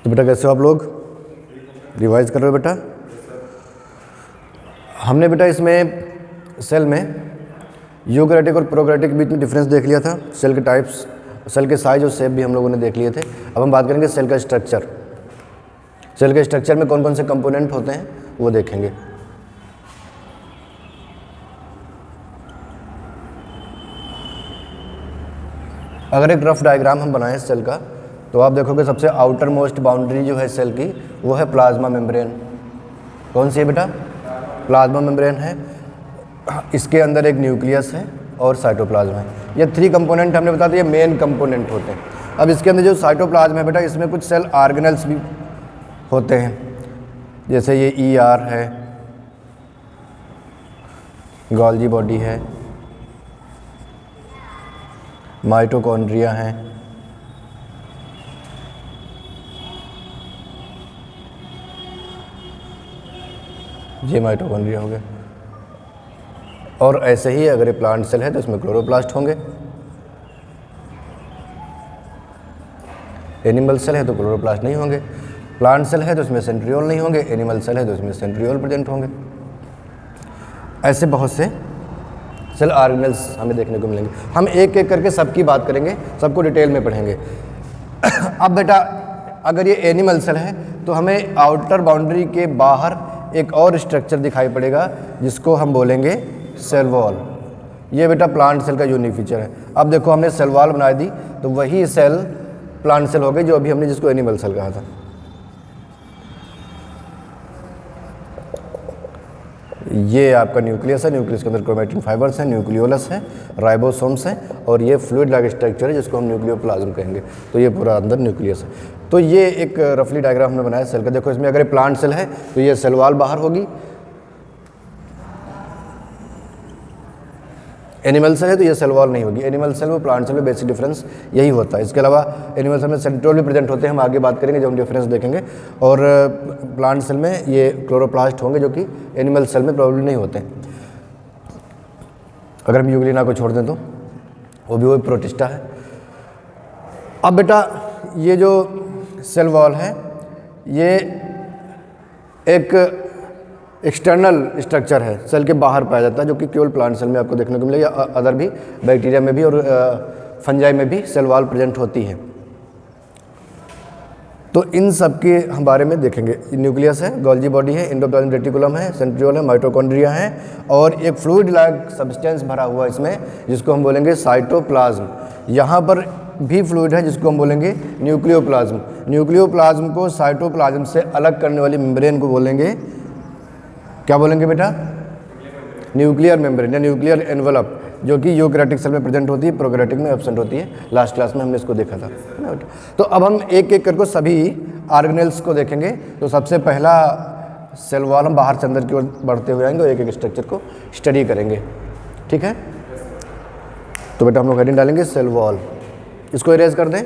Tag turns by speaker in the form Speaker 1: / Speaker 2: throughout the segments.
Speaker 1: तो बेटा कैसे हो आप लोग? रिवाइज कर रहे हो बेटा? हमने बेटा इसमें सेल में यूकैरियोटिक और प्रोकैरियोटिक के बीच में डिफरेंस देख लिया था। सेल के टाइप्स, सेल के साइज और शेप भी हम लोगों ने देख लिए थे। अब हम बात करेंगे सेल का स्ट्रक्चर। सेल के स्ट्रक्चर में कौन कौन से कंपोनेंट होते हैं वो देखेंगे। अगर एक रफ डायग्राम हम बनाएं सेल का, तो आप देखोगे सबसे आउटर मोस्ट बाउंड्री जो है सेल की वो है प्लाज्मा मेम्ब्रेन। कौन सी है बेटा? प्लाज्मा मेम्ब्रेन है। इसके अंदर एक न्यूक्लियस है और साइटोप्लाज्म है। ये 3 कंपोनेंट हमने बता दिया, मेन कंपोनेंट होते हैं। अब इसके अंदर जो साइटोप्लाज्म है बेटा, इसमें कुछ सेल ऑर्गेनेल्स भी होते हैं, जैसे ये ER है, गोल्जी बॉडी है, माइटोकॉन्ड्रिया है, ये माइटोकॉन्ड्रिया हो गए। और ऐसे ही अगर ये प्लांट सेल है तो इसमें क्लोरोप्लास्ट होंगे। एनिमल सेल है तो क्लोरोप्लास्ट नहीं होंगे। प्लांट सेल है तो इसमें सेंट्रियोल नहीं होंगे। एनिमल सेल है तो इसमें सेंट्रियोल प्रेजेंट होंगे। ऐसे बहुत से सेल ऑर्गेनेल्स हमें देखने को मिलेंगे। हम एक एक करके सबकी बात करेंगे, सबको डिटेल में पढ़ेंगे। अब बेटा अगर ये एनिमल सेल है तो हमें आउटर बाउंड्री के बाहर एक और स्ट्रक्चर दिखाई पड़ेगा जिसको हम बोलेंगे सेल वॉल। ये बेटा प्लांट सेल का यूनिक फीचर है। अब देखो हमने सेल वॉल बना दी तो वही सेल प्लांट सेल हो गई जो अभी हमने जिसको एनिमल सेल कहा था। ये आपका न्यूक्लियस है, न्यूक्लियस के अंदर क्रोमैटिन फाइबर्स हैं, न्यूक्लियोलस है, राइबोसोम्स हैं और ये फ्लूइड लाइक स्ट्रक्चर है जिसको हम न्यूक्लियोप्लाज्म कहेंगे। तो ये पूरा अंदर न्यूक्लियस है। तो ये एक रफली डायग्राम हमने बनाया सेल का। देखो इसमें अगर ये प्लांट सेल है तो ये सेल वॉल बाहर होगी, एनिमल सेल है तो ये सेल वॉल नहीं होगी। एनिमल सेल और प्लांट सेल में बेसिक डिफरेंस यही होता है। इसके अलावा एनिमल सेल में सेंट्रियोल भी प्रेजेंट होते हैं, हम आगे बात करेंगे जब हम डिफरेंस देखेंगे। और प्लांट सेल में ये क्लोरोप्लास्ट होंगे जो कि एनिमल सेल में प्रॉब्लम नहीं होते हैं। अगर हम यूग्लिना को छोड़ दें तो वो प्रोटिस्टा है। अब बेटा ये जो सेल वॉल है ये एक एक्सटर्नल स्ट्रक्चर है, सेल के बाहर पाया जाता है, जो कि केवल प्लांट सेल में आपको देखने को मिलेगा। अदर भी बैक्टीरिया में भी और फंजाई में भी सेल वॉल प्रेजेंट होती है। तो इन सब के हम बारे में देखेंगे। न्यूक्लियस है, गोल्जी बॉडी है, एंडोप्लाज्मिक रेटिकुलम है, सेंट्रियोल है, माइटोकॉन्ड्रिया है और एक फ्लूइड लाइक सब्सटेंस भरा हुआ इसमें जिसको हम बोलेंगे साइटोप्लाज्म। यहाँ पर भी फ्लूइड है जिसको हम बोलेंगे न्यूक्लियोप्लाज्म। न्यूक्लियोप्लाज्म को साइटोप्लाज्म से अलग करने वाली मेम्ब्रेन को बोलेंगे, क्या बोलेंगे बेटा? न्यूक्लियर मेम्ब्रेन या न्यूक्लियर एनवलप, जो कि यूकैरियोटिक सेल में प्रेजेंट होती है, प्रोकैरियोटिक में एब्सेंट होती है। लास्ट क्लास में हमने इसको देखा था, है ना बेटा? तो अब हम एक एक करके सभी ऑर्गेनेल्स को देखेंगे। तो सबसे पहला सेल वॉल हम बाहर से अंदर की ओर बढ़ते हुए आएंगे और एक एक स्ट्रक्चर को स्टडी करेंगे, ठीक है? तो बेटा हम लोग हेडिंग डालेंगे सेल वॉल। इसको इरेज कर दें।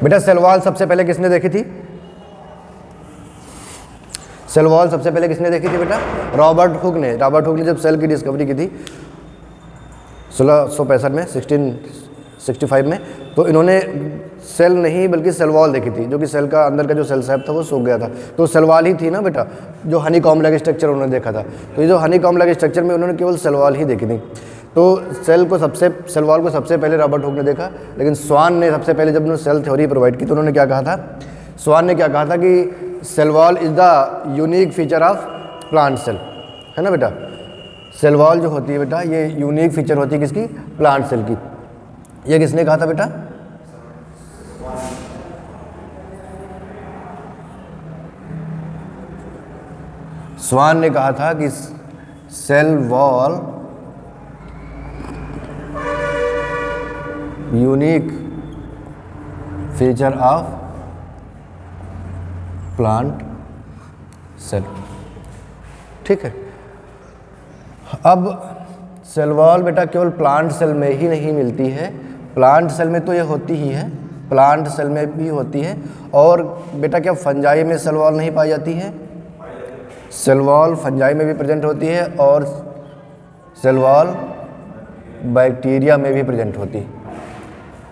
Speaker 1: बेटा सेल वॉल सबसे पहले किसने देखी थी? सेल वॉल सबसे पहले किसने देखी थी बेटा? रॉबर्ट हुक ने। रॉबर्ट हुक ने जब सेल की डिस्कवरी की थी 1665 में, 1665 में, तो इन्होंने सेल नहीं बल्कि सेल वॉल देखी थी, जो कि सेल का अंदर का जो सेल सैप था वो सूख गया था। तो सेल वॉल ही थी ना बेटा, जो हनी कॉम्ब लाइक स्ट्रक्चर उन्होंने देखा था। तो ये जो हनी कॉम्ब लाइक स्ट्रक्चर में उन्होंने केवल सेल वॉल ही देखी थी। तो सेल वॉल को सबसे पहले रॉबर्ट हुक ने देखा। लेकिन स्वान ने सबसे पहले जब उन्होंने सेल थ्योरी प्रोवाइड की तो उन्होंने क्या कहा था? स्वान ने क्या कहा था कि cell wall is the unique feature of plant cell, है ना बेटा? सेल वॉल जो होती है बेटा ये यूनिक फीचर होती है किसकी? प्लांट सेल की। ये किसने कहा था बेटा? स्वान ने कहा था कि cell wall unique feature of plant cell, ठीक है? अब सेल वॉल बेटा केवल प्लांट सेल में ही नहीं मिलती है, प्लांट सेल में तो ये होती ही है, प्लांट सेल में भी होती है। और बेटा क्या फंजाई में सेल वॉल नहीं पाई जाती है? सेल वॉल फंजाई में भी प्रेजेंट होती है और सेल वॉल बैक्टीरिया में भी प्रेजेंट होती है,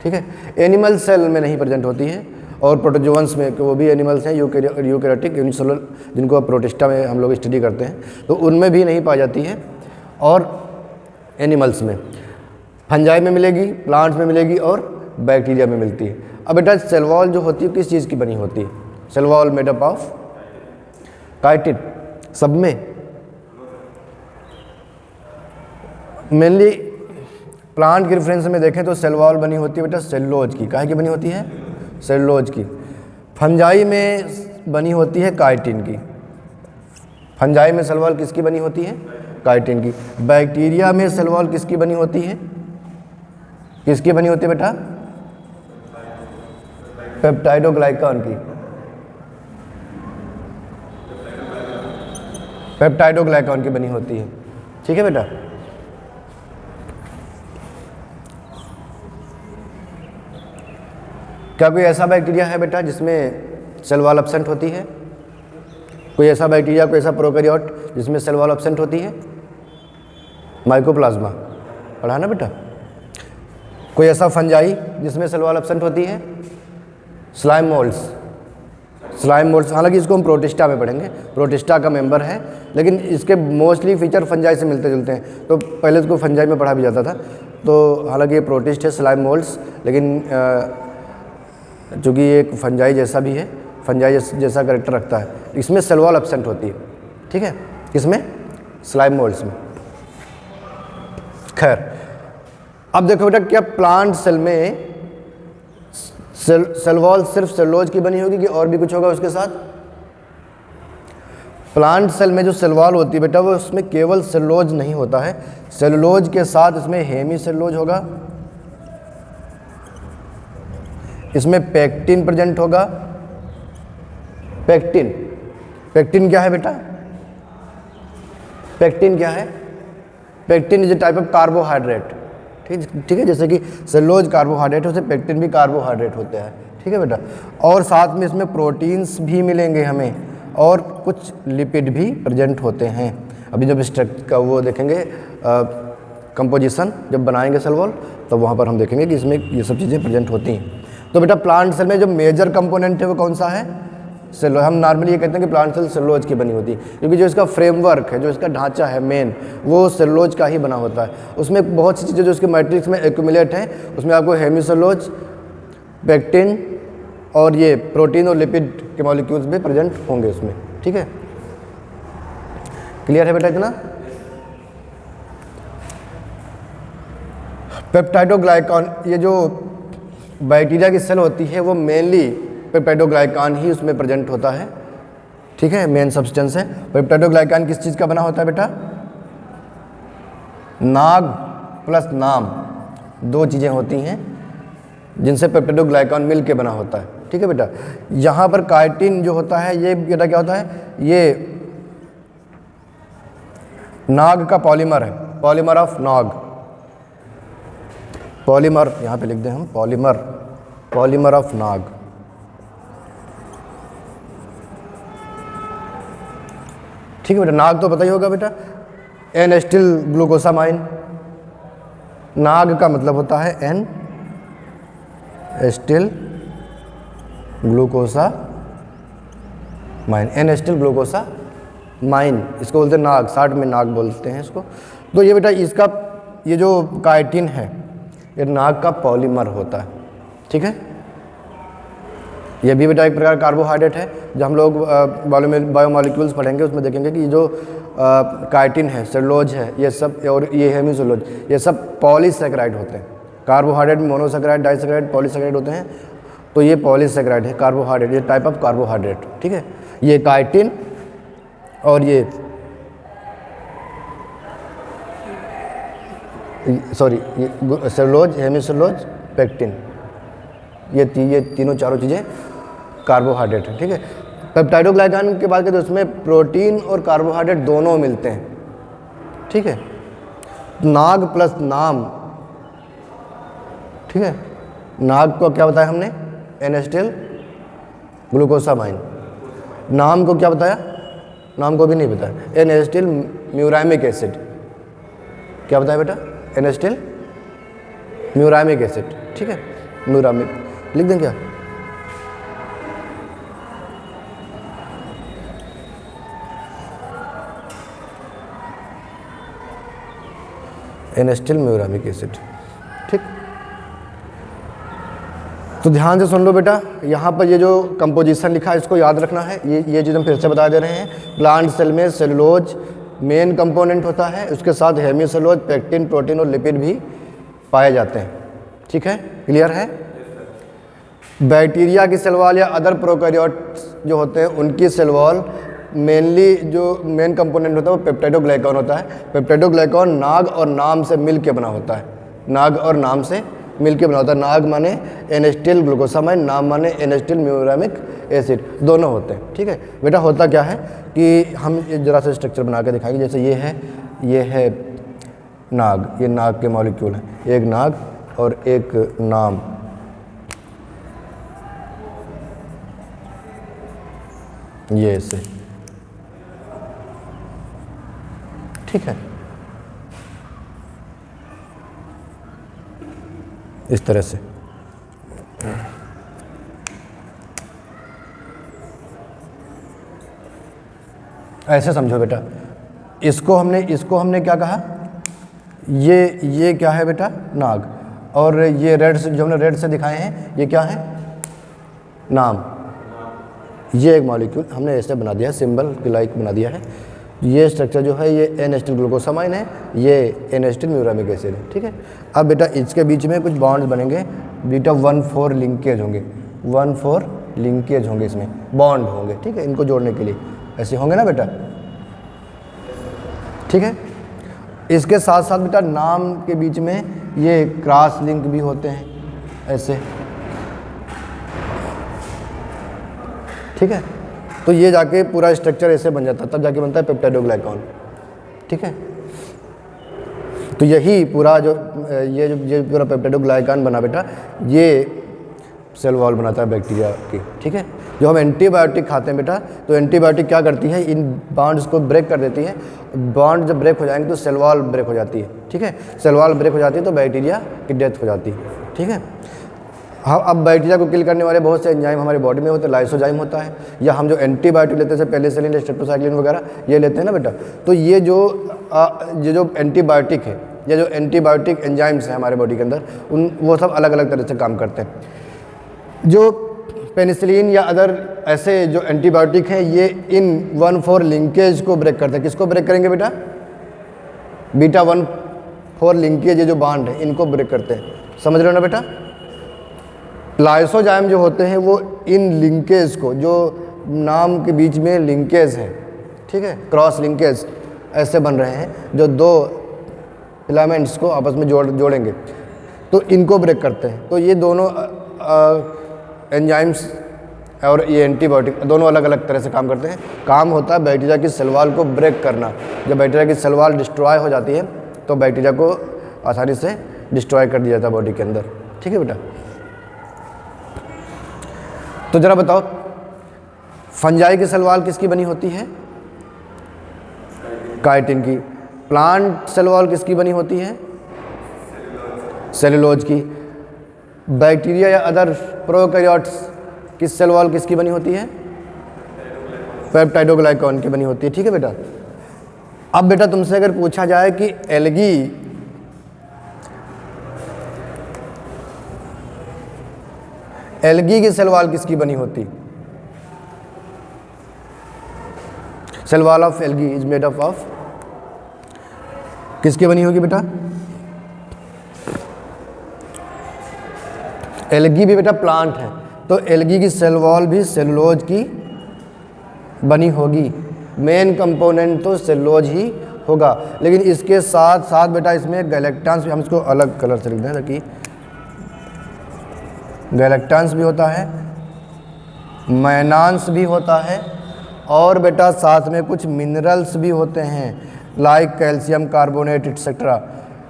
Speaker 1: ठीक है। एनिमल सेल में नहीं प्रेजेंट होती है और प्रोटोजोअन्स में, वो भी एनिमल्स हैं यूकैरियोटिक यूनिसेलुलर, जिनको आप प्रोटिस्टा में हम लोग स्टडी करते हैं, तो उनमें भी नहीं पाई जाती है। और एनिमल्स में फंजाई में मिलेगी, प्लांट्स में मिलेगी और बैक्टीरिया में मिलती है। अब बेटा सेल वॉल जो होती है किस चीज़ की बनी होती है? Cell wall made up of chitin, सब में मेनली प्लांट के रेफरेंस में देखें तो सेल वॉल बनी होती है बेटा सेलुलोज की। काहे की बनी होती है? सेलुलोज की। फंजाई में बनी होती है काइटिन की। फंजाई में सेल वॉल किसकी बनी होती है? काइटिन की। बैक्टीरिया में सेल वॉल किसकी बनी होती है? किसकी बनी होती है बेटा? पेप्टाइडोग्लाइकान की। पेप्टाइडोग्लाइकान की बनी होती है, ठीक है बेटा। क्या कोई ऐसा बैक्टीरिया है बेटा जिसमें सेल वॉल एब्सेंट होती है? कोई ऐसा बैक्टीरिया, कोई ऐसा प्रोकैरियोट जिसमें सेल वॉल एब्सेंट होती है? माइकोप्लाज्मा पढ़ा ना बेटा। कोई ऐसा फंजाई जिसमें सेल वॉल एब्सेंट होती है? Slime moulds. स्लाइम मोल्ड्स, हालांकि इसको हम प्रोटिस्टा में पढ़ेंगे, प्रोटिस्टा का मेंबर है, लेकिन इसके मोस्टली फीचर फंजाई से मिलते जुलते हैं, तो पहले इसको फंजाई में पढ़ा भी जाता था। तो हालांकि ये प्रोटिस्ट है स्लाइम मोल्ड्स, लेकिन चूँकि ये एक फंजाई जैसा भी है, फंजाई जैसा करेक्टर रखता है, इसमें सेल वॉल एब्सेंट होती है, ठीक है। किसमें? स्लाइम मोल्ड्स में। खैर, अब देखो बेटा क्या प्लांट सेल में सेल वॉल सिर्फ सेलुलोज की बनी होगी कि और भी कुछ होगा उसके साथ? प्लांट सेल में जो सेल वॉल होती है बेटा वो उसमें केवल सेलुलोज नहीं होता है, सेलुलोज के साथ इसमें हेमी सेलुलोज होगा, इसमें पेक्टिन प्रेजेंट होगा। पेक्टिन, पेक्टिन क्या है बेटा? पेक्टिन क्या है? Pectin is a type of carbohydrate, ठीक है। जैसे कि सेलुलोज कार्बोहाइड्रेट होते हैं, पेक्टिन भी कार्बोहाइड्रेट होते हैं, ठीक है बेटा। और साथ में इसमें प्रोटीन्स भी मिलेंगे हमें और कुछ लिपिड भी प्रेजेंट होते हैं। अभी जब स्ट्रक्चर का वो देखेंगे कंपोजिशन जब बनाएंगे सेल वॉल, तो वहाँ पर हम देखेंगे कि इसमें ये सब चीज़ें प्रेजेंट होती हैं। तो बेटा प्लांट सेल में जो मेजर कंपोनेंट है वो कौन सा है? सेलुलोज। हम नॉर्मली ये कहते हैं कि प्लांट सेल सेलुलोज की बनी होती है, क्योंकि जो इसका फ्रेमवर्क है, जो इसका ढांचा है मेन, वो सेलुलोज का ही बना होता है। उसमें बहुत सी चीज़ें जो इसके मैट्रिक्स में एक्यूमुलेट हैं, उसमें आपको हेमीसेलुलोज, पेक्टिन और ये प्रोटीन और लिपिड के मॉलिक्यूल्स भी प्रेजेंट होंगे उसमें, ठीक है। क्लियर है बेटा इतना? पेप्टाइडोग्लाइकान, ये जो बैक्टीरिया की सेल होती है वो मेनली पेप्टाइडोग्लाइकान ही उसमें प्रेजेंट होता है, ठीक है, मेन सब्सटेंस है। पेप्टाइडोग्लाइकान किस चीज़ का बना होता है बेटा? नाग प्लस नाम, दो चीज़ें होती हैं जिनसे पेप्टाइडोग्लाइकान मिल के बना होता है, ठीक है बेटा। यहाँ पर काइटिन जो होता है ये बेटा क्या होता है? ये नाग का पॉलीमर है, पॉलीमर ऑफ नाग। पॉलीमर यहाँ पे लिख दें हम, पॉलीमर, पॉलीमर ऑफ नाग, ठीक है बेटा। नाग तो पता ही होगा बेटा, एन एस्टिल ग्लूकोसामाइन। नाग का मतलब होता है N acetyl glucosamine, N acetyl glucosamine, इसको बोलते हैं नाग, शार्ट में नाग बोलते हैं इसको। तो ये बेटा इसका ये जो काइटिन है ये नाग का पॉलीमर होता है, ठीक है। ये भी बेटा एक प्रकार कार्बोहाइड्रेट है। जब हम लोग बायोमॉलिक्यूल्स पढ़ेंगे उसमें देखेंगे कि जो काइटिन है, सेलुलोज है, ये सब, और ये हेमीसेलुलोज, ये सब पॉलीसैकेराइड होते हैं। कार्बोहाइड्रेट में मोनोसैकेराइड, डाइसैकेराइड, पॉलीसैकेराइड होते हैं, तो ये पॉलीसैकेराइड है, कार्बोहाइड्रेट, ये टाइप ऑफ कार्बोहाइड्रेट, ठीक है। ये काइटिन और ये सेलुलोज, हेमीसेलुलोज, पेक्टिन, ये तीनों चारों चीज़ें कार्बोहाइड्रेट है, ठीक है। पेप्टाइडोग्लाइकान के बात करें तो उसमें प्रोटीन और कार्बोहाइड्रेट दोनों मिलते हैं, ठीक है। नाग प्लस नाम, ठीक है, नाग को क्या बताया हमने, एन-एसिटिल ग्लूकोसामाइन। नाम को क्या बताया, नाम को भी नहीं बताया, एन-एसिटिल म्यूरामिक एसिड। क्या बताया बेटा, एन-एसिटिल म्यूरामिक एसिड, ठीक है, म्यूरामिक लिख दें क्या, एन-एसिटिल म्यूरामिक एसिड, ठीक। तो ध्यान से सुन लो बेटा, यहाँ पर ये जो कंपोजिशन लिखा है इसको याद रखना है। ये चीज़ हम फिर से बता दे रहे हैं। प्लांट सेल में सेलुलोज मेन कंपोनेंट होता है, उसके साथ हेमीसेलुलोज, पेक्टिन, प्रोटीन और लिपिड भी पाए जाते हैं, ठीक है, क्लियर है। बैक्टीरिया की सेल वॉल या अदर प्रोकैरियोट्स जो होते हैं उनकी सेल वॉल मेनली जो मेन कंपोनेंट होता है वो पेप्टाइडोग्लाइकॉन होता है। पेप्टाइडोग्लाइकॉन नाग और नाम से मिल के बना होता है, नाग और नाम से मिल के बना होता है। नाग माने एन-एसिटिल ग्लूकोसामाइन, नाम माने एन-एसिटिल म्यूरामिक एसिड, दोनों होते हैं, ठीक है। बेटा होता क्या है कि हम जरा सा स्ट्रक्चर बना के दिखाएंगे। जैसे ये है नाग, ये नाग के मॉलिक्यूल हैं, एक नाग और एक नाम, ये ऐसे, ठीक है, इस तरह से। ऐसे समझो बेटा, इसको हमने क्या कहा, ये क्या है बेटा, नाग, और ये रेड से जो हमने रेड से दिखाए हैं ये क्या है, नाम। ये एक मॉलिक्यूल हमने ऐसे बना दिया है, सिंबल के लाइक बना दिया है। ये स्ट्रक्चर जो है ये एन-एसिटिल ग्लूकोसामाइन है, ये एन-एसिटिल म्यूरामिक एसिड है, ठीक है। अब बेटा इसके बीच में कुछ बॉन्ड्स बनेंगे, बीटा 1,4 लिंकेज होंगे, 1,4 लिंकेज होंगे, इसमें बॉन्ड होंगे, ठीक है, इनको जोड़ने के लिए ऐसे होंगे ना बेटा, ठीक है। इसके साथ साथ बेटा नाम के बीच में ये क्रॉस लिंक भी होते हैं ऐसे, ठीक है। तो ये जाके पूरा स्ट्रक्चर ऐसे बन जाता है, तब जाके बनता है पेप्टाइडोग्लाइकॉन, ठीक है। तो यही पूरा ये पूरा पेप्टाइडोग्लाइकॉन बना बेटा, ये सेल वॉल बनाता है बैक्टीरिया की, ठीक है। जो हम एंटीबायोटिक खाते हैं बेटा, तो एंटीबायोटिक क्या करती है, इन बॉन्ड्स को ब्रेक कर देती है। बॉन्ड जब ब्रेक हो जाएंगे तो सेल वॉल ब्रेक हो जाती है, ठीक है। सेल वॉल ब्रेक हो जाती है तो बैक्टीरिया की डेथ हो जाती है, ठीक है। हाँ, अब बैक्टीरिया को किल करने वाले बहुत से एंजाइम हमारे बॉडी में होते हैं, लाइसोजाइम होता है, या हम जो एंटीबायोटिक लेते हैं पेनिसिलिन, स्ट्रेप्टोसाइक्लिन वगैरह ये लेते हैं ना बेटा। तो ये जो एंटीबायोटिक है, ये जो एंटीबायोटिक एंजाइम्स हैं हमारे बॉडी के अंदर, वो सब अलग अलग तरह से काम करते हैं। जो पेनिसिलिन या अदर ऐसे जो एंटीबायोटिक हैं ये इन 1,4 लिंकेज को ब्रेक करते हैं। किसको ब्रेक करेंगे बेटा, बीटा 1,4 लिंकेज, ये जो बॉन्ड है इनको ब्रेक करते हैं, समझ रहे हो ना बेटा। लाइसोजाइम जो होते हैं वो इन लिंकेज को, जो नाम के बीच में लिंकेज है, ठीक है, क्रॉस लिंकेज ऐसे बन रहे हैं जो दो फिलामेंट्स को आपस में जोड़ेंगे, तो इनको ब्रेक करते हैं। तो ये दोनों एंजाइम्स और ये एंटीबायोटिक दोनों अलग अलग तरह से काम करते हैं। काम होता है बैक्टीरिया की सेल वॉल को ब्रेक करना। जब बैक्टीरिया की सेल वॉल डिस्ट्रॉय हो जाती है तो बैक्टीरिया को आसानी से डिस्ट्रॉय कर दिया जाता है बॉडी के अंदर, ठीक है बेटा। तो जरा बताओ, फंजाई की सेल वॉल किसकी बनी होती है, काइटिन की। प्लांट सेल वॉल किसकी बनी होती है, सेलुलोज की। बैक्टीरिया या अदर प्रोकैरियोट्स की सेल वॉल किसकी बनी होती है, पेप्टाइडोग्लाइकॉन की बनी होती है, ठीक है बेटा। अब बेटा तुमसे अगर पूछा जाए कि एल्गी की सेल वॉल किसकी बनी होती, cell wall of algae is made up of, किसकी बनी होगी बेटा, एल्गी भी बेटा प्लांट है, तो एल्गी की सेल वॉल भी सेलुलोज की बनी होगी। मेन कंपोनेंट तो सेलुलोज ही होगा, लेकिन इसके साथ साथ बेटा इसमें गैलेक्टांस भी, हम इसको अलग कलर से लिख दें ताकि गैलेक्टांस भी होता है, मैनांस भी होता है, और बेटा साथ में कुछ मिनरल्स भी होते हैं लाइक कैल्शियम कार्बोनेट एक्सेट्रा।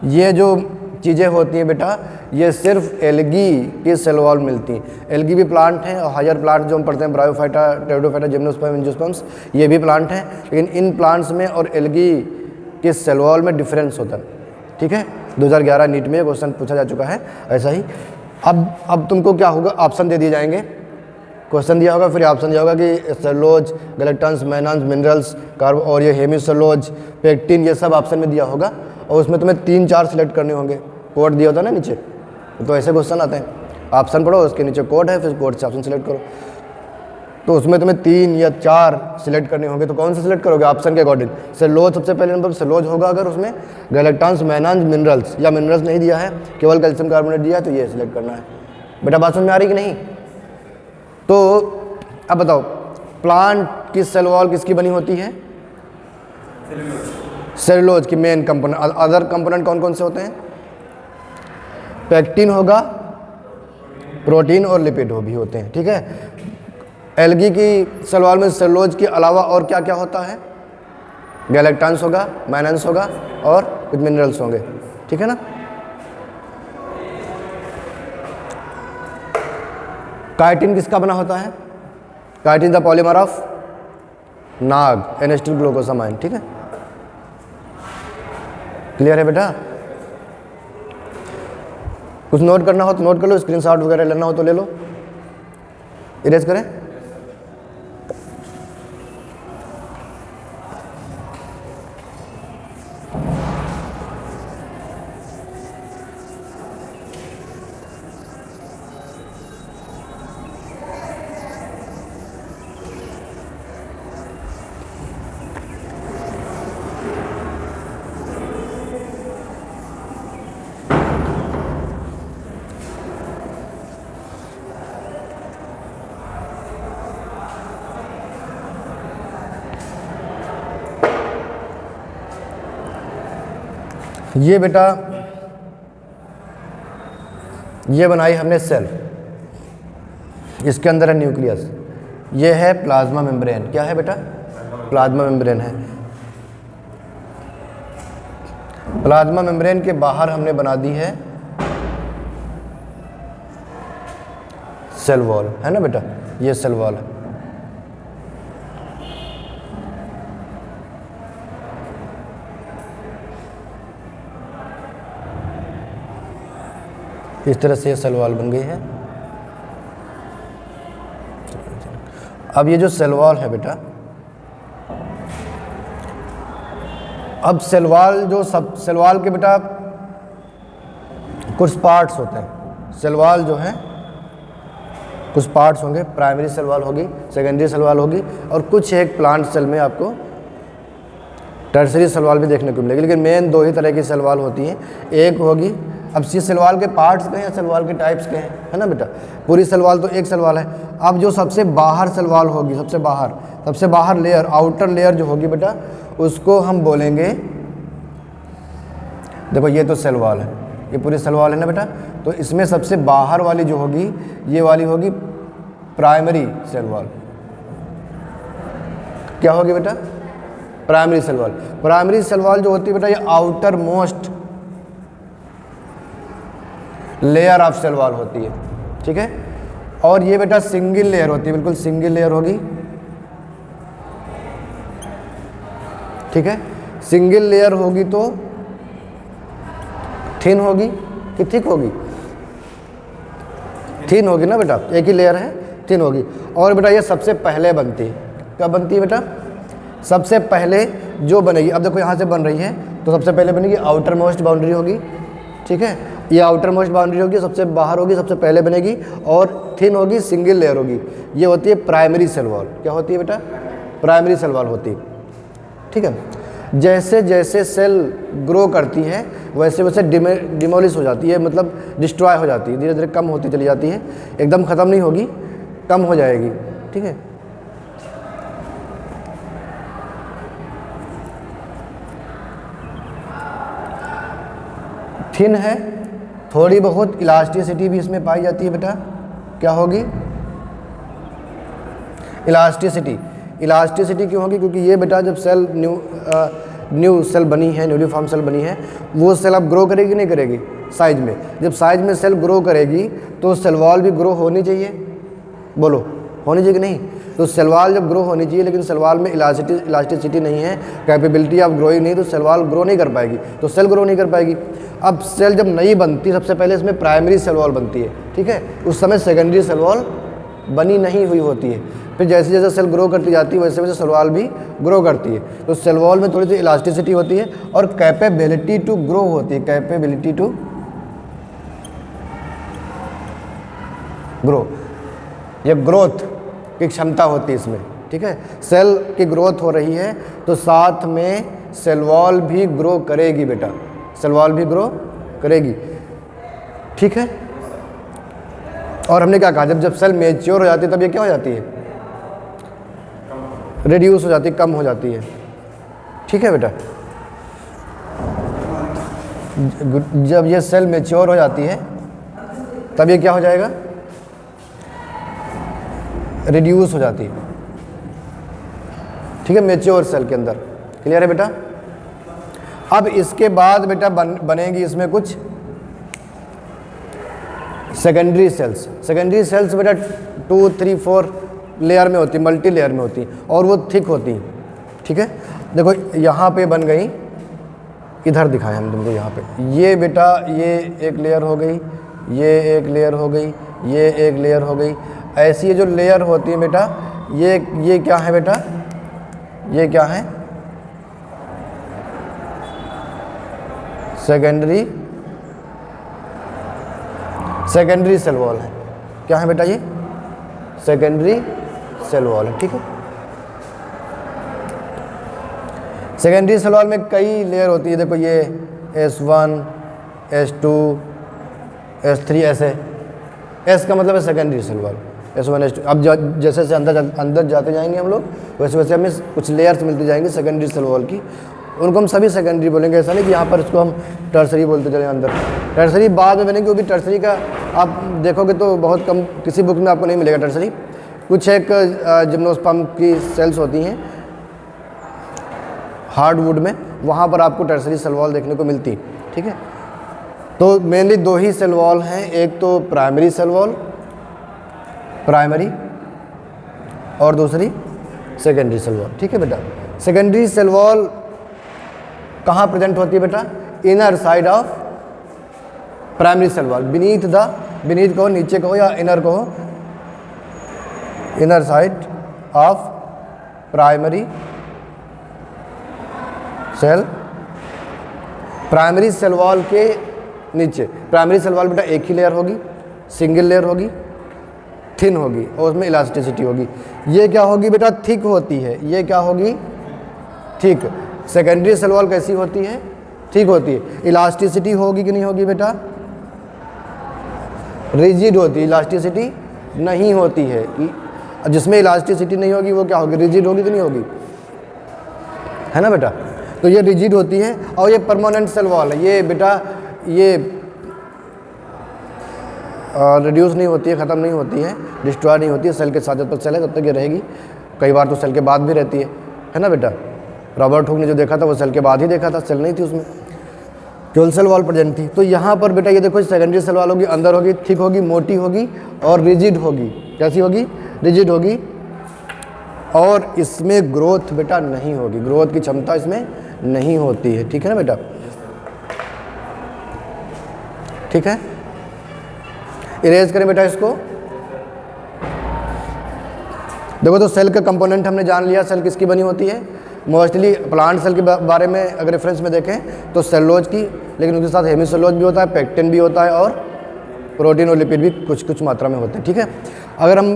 Speaker 1: ये जो चीज़ें होती हैं बेटा, ये सिर्फ एल्गी की सेल वॉल मिलती हैं। एल्गी भी प्लांट हैं और हायर प्लांट जो हम पढ़ते हैं ब्रायोफाइटा, टेरिडोफाइटा, जिम्नोस्पर्म, एंजियोस्पर्म्स, ये भी प्लांट हैं, लेकिन इन प्लांट्स में और एल्गी की सेल वॉल में डिफरेंस होता है। ठीक है, 2011 नीट में क्वेश्चन पूछा जा चुका है ऐसा ही। अब तुमको क्या होगा, ऑप्शन दे दिए जाएंगे, क्वेश्चन दिया होगा, फिर ऑप्शन दिया होगा कि सेलुलोज, गैलेक्टन्स, मैनान्स, मिनरल्स, कार्ब और ये हेमिसेलुलोज, पेक्टिन, ये सब ऑप्शन में दिया होगा और उसमें तुम्हें 3-4 सिलेक्ट करने होंगे। कोड दिया होता है ना नीचे, तो ऐसे क्वेश्चन आते हैं, ऑप्शन पढ़ो, उसके नीचे कोड है, फिर कोड से ऑप्शन सिलेक्ट करो। तो उसमें तुम्हें 3 या 4 सिलेक्ट करने होंगे, तो कौन से सिलेक्ट करोगे ऑप्शन के अकॉर्डिंग। सेलुलोज सबसे पहले नंबर सेलुलोज होगा अगर उसमें, गैलेक्टन्स, मैनान्स, मिनरल्स, या मिनरल्स नहीं दिया है, केवल कैल्शियम कार्बोनेट दिया है, तो ये सिलेक्ट करना है। बेटा बात समझ में आ रही कि नहीं। तो अब बताओ, प्लांट की सेल वॉल किसकी बनी होती है, सेलुलोज की मेन कंपोनेंट। अदर कंपोनेंट कौन कौन से होते हैं, पेक्टिन होगा, प्रोटीन और लिपिड भी होते हैं। ठीक है, एल्गी की सेल वॉल में सेलुलोज के अलावा और क्या क्या होता है, गैलेक्टन्स होगा, मैनान्स होगा और कुछ मिनरल्स होंगे। ठीक है ना। काइटिन किसका बना होता है, chitin the polymer of NAG, N acetyl glucosamine. ठीक है, क्लियर है बेटा। कुछ नोट करना हो तो नोट कर लो, स्क्रीनशॉट वगैरह लेना हो तो ले लो, इरेज करें। ये बेटा, ये बनाई हमने सेल, इसके अंदर है न्यूक्लियस, ये है प्लाज्मा मेम्ब्रेन। क्या है बेटा, प्लाज्मा मेम्ब्रेन है। प्लाज्मा मेम्ब्रेन के बाहर हमने बना दी है सेल वॉल, है ना बेटा, ये सेल वॉल है। इस तरह से ये सेल वॉल बन गई है। अब ये जो सेल वॉल है बेटा, अब सेल वॉल सेल वॉल के बेटा कुछ पार्ट्स होते हैं। सेल वॉल जो है कुछ पार्ट्स होंगे, प्राइमरी सेल वॉल होगी, सेकेंडरी सेल वॉल होगी, और कुछ एक प्लांट सेल में आपको टर्सरी सेल वॉल भी देखने को मिलेगी। लेकिन मेन 2 ही तरह की सेल वॉल होती हैं। एक होगी, अब ये सेल वॉल के पार्ट्स के हैं या सेल वॉल के टाइप्स के हैं, है ना बेटा। पूरी सेल वॉल तो एक सेल वॉल है। अब जो सबसे बाहर सेल वॉल होगी, सबसे बाहर लेयर, आउटर लेयर जो होगी बेटा, उसको हम बोलेंगे, देखो ये तो सेल वॉल है, ये पूरी सेल वॉल है ना बेटा, तो इसमें सबसे बाहर वाली जो होगी, ये वाली होगी प्राइमरी सेल वॉल। क्या होगी बेटा, primary cell wall. Primary cell wall जो होती है बेटा, ये outermost layer of cell wall होती है। ठीक है, और ये बेटा सिंगल लेयर होती है, बिल्कुल सिंगल लेयर होगी। ठीक है, सिंगल लेयर होगी तो थिन होगी कि थिक होगी, थिन होगी ना बेटा, एक ही लेयर है, थिन होगी। और बेटा ये सबसे पहले बनती है, कब बनती है बेटा, सबसे पहले जो बनेगी। अब देखो यहाँ से बन रही है, तो सबसे पहले बनेगी आउटर मोस्ट बाउंड्री होगी। ठीक है, ये आउटर मोस्ट बाउंड्री होगी, सबसे बाहर होगी, सबसे पहले बनेगी, और थिन होगी, सिंगल लेयर होगी। ये होती है प्राइमरी सेल वॉल। क्या होती है बेटा, प्राइमरी सेल वॉल होती है। ठीक है, जैसे जैसे सेल ग्रो करती है वैसे वैसे डिमोलिश हो जाती है, मतलब डिस्ट्रॉय हो जाती है, धीरे धीरे कम होती चली जाती है, एकदम ख़त्म नहीं होगी, कम हो जाएगी। ठीक है, थिन है, थोड़ी बहुत इलास्टिसिटी भी इसमें पाई जाती है बेटा। क्या होगी, इलास्टिसिटी। इलास्टिसिटी क्यों होगी, क्योंकि ये बेटा जब सेल न्यू सेल बनी है, न्यूली फॉर्म सेल बनी है, वो सेल अब ग्रो करेगी नहीं करेगी साइज में। जब साइज में सेल ग्रो करेगी तो सेल वॉल भी ग्रो होनी चाहिए, बोलो होनी चाहिए कि नहीं? तो सेल वॉल जब ग्रो होनी चाहिए, लेकिन सेल वॉल में इलास्टिसिटी नहीं है, कैपेबिलिटी ऑफ ग्रोइंग नहीं, तो सेल वॉल ग्रो नहीं कर पाएगी, तो सेल ग्रो नहीं कर पाएगी। अब सेल जब नई बनती, सबसे पहले इसमें प्राइमरी सेल वॉल बनती है, ठीक है, उस समय सेकेंडरी सेल वॉल बनी नहीं हुई होती है। फिर जैसे जैसे सेल ग्रो करती जाती है वैसे वैसे सेल वॉल भी ग्रो करती है, तो सेल वॉल में थोड़ी सी इलास्टिसिटी होती है और कैपेबिलिटी टू ग्रो होती है, कैपेबिलिटी टू ग्रो, ये ग्रोथ की क्षमता होती है इसमें, ठीक है। सेल की ग्रोथ हो रही है तो साथ में सेल वॉल भी ग्रो करेगी बेटा, सेल वॉल भी ग्रो करेगी, ठीक है। और हमने क्या कहा, जब सेल मैच्योर हो जाती है तब ये क्या हो जाती है, रिड्यूस हो जाती है, कम हो जाती है, ठीक है बेटा। जब ये सेल मैच्योर हो जाती है तब ये क्या हो जाएगा, रिड्यूस हो जाती है, ठीक है, मैच्योर सेल के अंदर। क्लियर है बेटा? अब इसके बाद बेटा बनेगी इसमें कुछ सेकेंडरी सेल्स। सेकेंडरी सेल्स बेटा 2, 3, 4 लेयर में होती, मल्टी लेयर में होती और वो थिक होती, ठीक है। देखो यहाँ पे बन गई, इधर दिखाएं हम तुमको, यहाँ पे ये बेटा ये एक लेयर हो गई, ये एक लेयर हो गई, ये एक लेयर हो गई। ऐसी ये जो लेयर होती है बेटा, ये क्या है बेटा, ये क्या है, सेकेंडरी सेल वॉल है। क्या है बेटा, ये सेकेंडरी सेल वॉल है, ठीक है। सेकेंडरी सेल वॉल में कई लेयर होती है, देखो ये S1, S2, S3 ऐसे, S का मतलब है secondary cell wall, S1, S2। अब जैसे जैसे अंदर जाते जाएंगे हम लोग, वैसे वैसे हमें कुछ लेयर्स मिलती जाएंगी सेकेंडरी सेल वॉल की, उनको हम सभी सेकेंडरी बोलेंगे। ऐसा नहीं कि यहाँ पर इसको हम टर्सरी बोलते चले अंदर, टर्सरी बाद में बनेगी, क्योंकि टर्सरी का आप देखोगे तो बहुत कम, किसी बुक में आपको नहीं मिलेगा टर्सरी। कुछ एक जिम्नोस्पर्म की सेल्स होती हैं हार्डवुड में, वहाँ पर आपको टर्सरी सेल वॉल देखने को मिलती, ठीक है। तो मेनली 2 ही सेल वॉल हैं, एक तो प्राइमरी सेल वॉल, प्राइमरी, और दूसरी सेकेंडरी सेल वॉल, ठीक है बेटा। सेकेंडरी सेल वॉल कहाँ प्रेजेंट होती है बेटा, inner side of primary cell wall, beneath कहो, नीचे कहो या इनर कहो, inner side of primary cell, primary cell wall के नीचे। प्राइमरी सेल वॉल बेटा एक ही लेयर होगी, सिंगल लेयर होगी, थिन होगी और उसमें इलास्टिसिटी होगी। ये क्या होगी बेटा, थिक होती है, ये क्या होगी, थिक। सेकेंडरी सेल वॉल कैसी होती है, थिक होती है। इलास्टिसिटी होगी कि नहीं होगी बेटा, रिजिड होती है, इलास्टिसिटी नहीं होती है। जिसमें इलास्टिसिटी नहीं होगी वो क्या होगी, रिजिड होगी कि नहीं होगी, है ना बेटा। तो ये रिजिड होती है और ये परमानेंट सेल वॉल है, ये बेटा ये रिड्यूस नहीं होती है, ख़त्म नहीं होती है, डिस्ट्रॉय नहीं होती है, सेल के साथ जब तक सेल है तब तक ये रहेगी। कई बार तो सेल के बाद भी रहती है ना बेटा। रॉबर्ट हुक ने जो देखा था वो सेल के बाद ही देखा था, सेल नहीं थी उसमें, केवल सेल वॉल प्रेजेंट थी। तो यहाँ पर बेटा ये देखो सेकेंडरी सेल वॉल होगी, अंदर होगी, थिक होगी, मोटी होगी और रिजिड होगी। कैसी होगी, रिजिड होगी। और इसमें ग्रोथ बेटा नहीं होगी, ग्रोथ की क्षमता इसमें नहीं होती है, ठीक है ना बेटा, ठीक है। इरेज करें बेटा इसको। देखो तो सेल का कंपोनेंट हमने जान लिया, सेल किसकी बनी होती है। मोस्टली प्लांट सेल के बारे में अगर रेफरेंस में देखें तो सेलुलोज की, लेकिन उसके साथ हेमिसेलुलोज भी होता है, पेक्टिन भी होता है और प्रोटीन और लिपिड भी कुछ कुछ मात्रा में होते हैं, ठीक है। अगर हम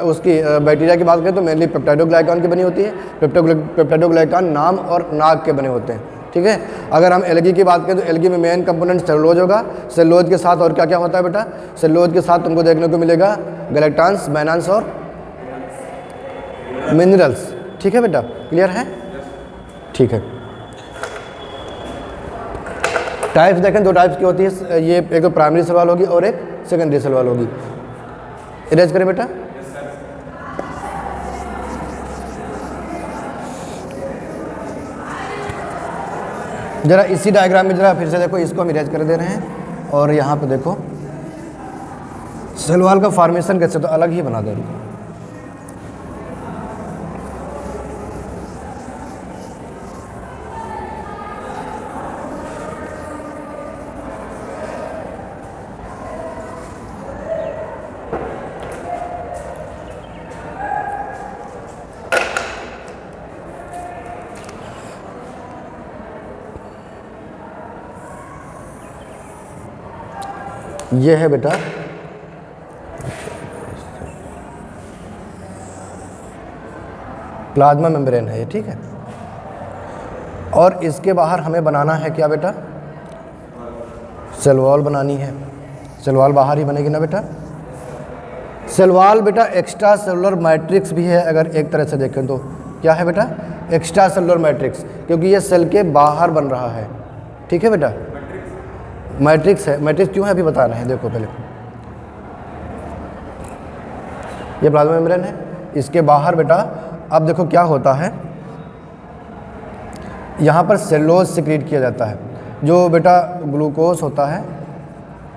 Speaker 1: उसकी बैक्टीरिया की बात करें तो मेनली पेप्टाइडोग्लाइकान की बनी होती है। पेप्टाइडोग्लाइकान नाम और नाक के बने होते हैं, ठीक है। अगर हम एल्गी की बात करें तो एल्गी में मेन कंपोनेंट सेलुलोज होगा। सेलुलोज के साथ और क्या क्या होता है बेटा, सेलुलोज के साथ तुमको देखने को मिलेगा गैलेक्टान्स, मैनान्स और मिनरल्स, ठीक है बेटा, क्लियर है, ठीक है। टाइप्स देखें, 2 टाइप्स की होती है, ये एक तो प्राइमरी सेल वॉल होगी और एक सेकेंडरी सेल वॉल होगी। इरेज करें बेटा। ज़रा इसी डायग्राम में ज़रा फिर से देखो, इसको हम इरेज कर दे रहे हैं और यहाँ पे देखो सेल वॉल का फॉर्मेशन कैसे, तो अलग ही बना दे रहे हैं। ये है बेटा प्लाज्मा मेम्ब्रेन है ये, ठीक है। और इसके बाहर हमें बनाना है क्या बेटा, सेल वॉल बनानी है। सेल वॉल बाहर ही बनेगी ना बेटा। सेल वॉल बेटा एक्स्ट्रा सेलुलर मैट्रिक्स भी है, अगर एक तरह से देखें तो क्या है बेटा, एक्स्ट्रा सेलुलर मैट्रिक्स, क्योंकि ये सेल के बाहर बन रहा है, ठीक है बेटा। मैट्रिक्स है, मैट्रिक्स क्यों है अभी बता रहे हैं। देखो पहले ये प्लाज्मा मेम्ब्रेन है, इसके बाहर बेटा अब देखो क्या होता है, यहाँ पर सेलुलोज सिक्रीट किया जाता है, जो बेटा ग्लूकोज होता है।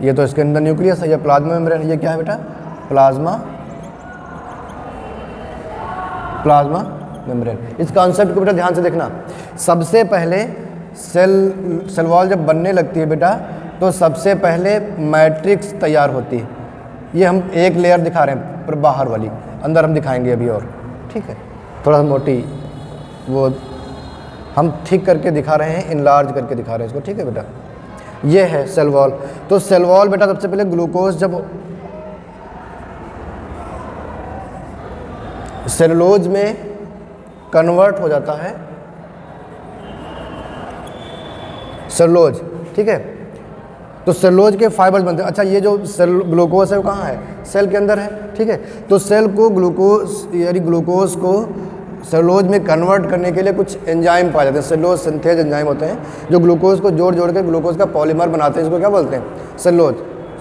Speaker 1: ये तो इसके अंदर न्यूक्लियस है, ये प्लाज्मा मेम्ब्रेन, ये क्या है बेटा, प्लाज्मा मेम्ब्रेन। इस कॉन्सेप्ट को बेटा ध्यान से देखना। सबसे पहले सेल वॉल जब बनने लगती है बेटा, तो सबसे पहले मैट्रिक्स तैयार होती है। ये हम एक लेयर दिखा रहे हैं पर बाहर वाली, अंदर हम दिखाएंगे अभी और, ठीक है। थोड़ा मोटी वो हम ठीक करके दिखा रहे हैं, इनलार्ज करके दिखा रहे हैं इसको, ठीक है बेटा। ये है सेल वॉल। तो सेल वॉल बेटा सबसे पहले ग्लूकोज जब सेलुलोज में कन्वर्ट हो जाता है, सेलुलोज, ठीक है, तो सेलुलोज के फाइबर्स बनते हैं। अच्छा, ये जो सेल ग्लूकोज है वो कहाँ है, सेल के अंदर है, ठीक है। तो सेल को ग्लूकोज यानी ग्लूकोज को सेलुलोज में कन्वर्ट करने के लिए कुछ एंजाइम पाए जाते हैं, सेलुलोज सिंथेज एंजाइम होते हैं, जो ग्लूकोज को जोड़ जोड़ के ग्लूकोज का पॉलीमर बनाते हैं। इसको क्या बोलते हैं, सेलुलोज।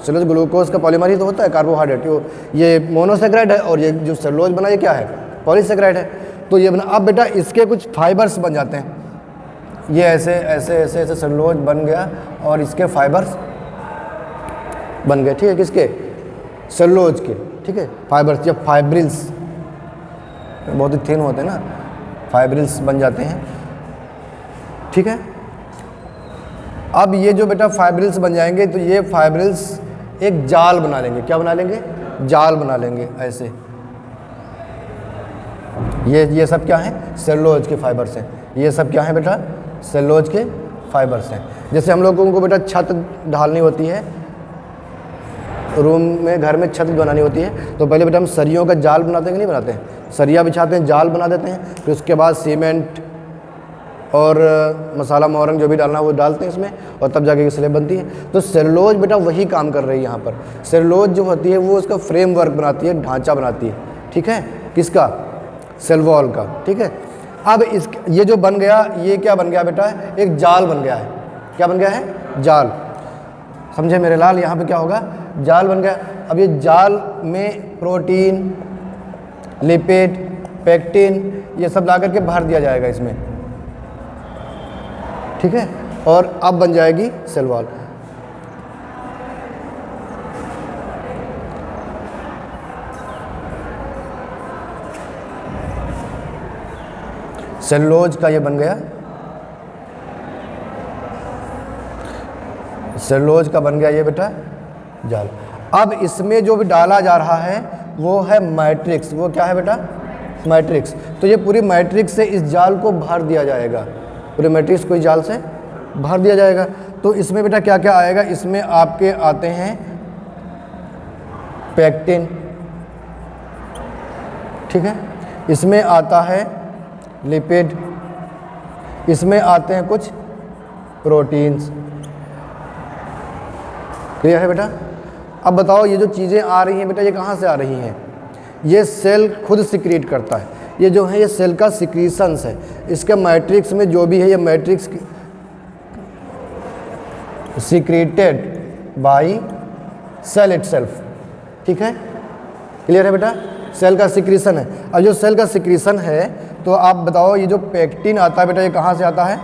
Speaker 1: सेलुलोज ग्लूकोज का पॉलीमर ही तो होता है, कार्बोहाइड्रेट। ये मोनोसेक्राइड है और ये जो सेलुलोज बना ये क्या है, पॉलीसेक्राइड है। तो ये बना, अब बेटा इसके कुछ फाइबर्स बन जाते हैं। ये ऐसे ऐसे ऐसे ऐसे सेलुलोज बन गया और इसके फाइबर्स बन गए, ठीक है, किसके, सेलुलोज के, ठीक है। फाइबर्स या फाइब्रिल्स बहुत ही थिन होते हैं ना, फाइब्रिल्स बन जाते हैं, ठीक है। अब ये जो बेटा फाइब्रिल्स बन जाएंगे, तो ये फाइब्रिल्स एक जाल बना लेंगे। क्या बना लेंगे, जाल बना लेंगे ऐसे। ये सब क्या है, सेलुलोज के फाइबर्स हैं। ये सब क्या है बेटा, सेलुलोज के फाइबर्स हैं। जैसे हम लोगों को बेटा छत ढालनी होती है, रूम में घर में छत बनानी होती है, तो पहले बेटा हम सरियों का जाल बनाते हैं कि नहीं बनाते हैं, सरिया बिछाते हैं, जाल बना देते हैं, फिर उसके बाद सीमेंट और मसाला मोरंग जो भी डालना है वो डालते हैं इसमें, और तब जाके स्लेब बनती है। तो सेलुलोज बेटा वही काम कर रही है यहाँ पर। सेलुलोज जो होती है वो उसका फ्रेमवर्क बनाती है, ढांचा बनाती है, ठीक है, किसका, सेल वॉल का, ठीक है। अब इस ये जो बन गया, ये क्या बन गया बेटा, एक जाल बन गया है। क्या बन गया है, जाल, समझे मेरे लाल। यहाँ पे क्या होगा, जाल बन गया। अब ये जाल में प्रोटीन, लिपिड, पेक्टिन ये सब ला करके भर दिया जाएगा इसमें, ठीक है, और अब बन जाएगी सेल वॉल। सेलुलोज का ये बन गया, सेलुलोज का बन गया ये बेटा जाल। अब इसमें जो भी डाला जा रहा है वो है मैट्रिक्स। वो क्या है बेटा, मैट्रिक्स। तो ये पूरी मैट्रिक्स से इस जाल को भर दिया जाएगा, पूरे मैट्रिक्स को इस जाल से भर दिया जाएगा। तो इसमें बेटा क्या क्या आएगा, इसमें आपके आते हैं पेक्टिन, ठीक है, इसमें आता है लिपिड, इसमें आते हैं कुछ प्रोटीन्स। क्लियर है बेटा। अब बताओ ये जो चीज़ें आ रही हैं बेटा ये कहाँ से आ रही हैं, ये सेल खुद सिक्रीट करता है। ये जो है ये सेल का सिक्रीशंस है। इसके मैट्रिक्स में जो भी है ये matrix secreted by cell itself, ठीक है। क्लियर है बेटा, सेल का सिक्रीशन है। अब जो सेल का सिक्रीशन है तो आप बताओ ये जो पेक्टिन आता है बेटा ये कहाँ से आता है,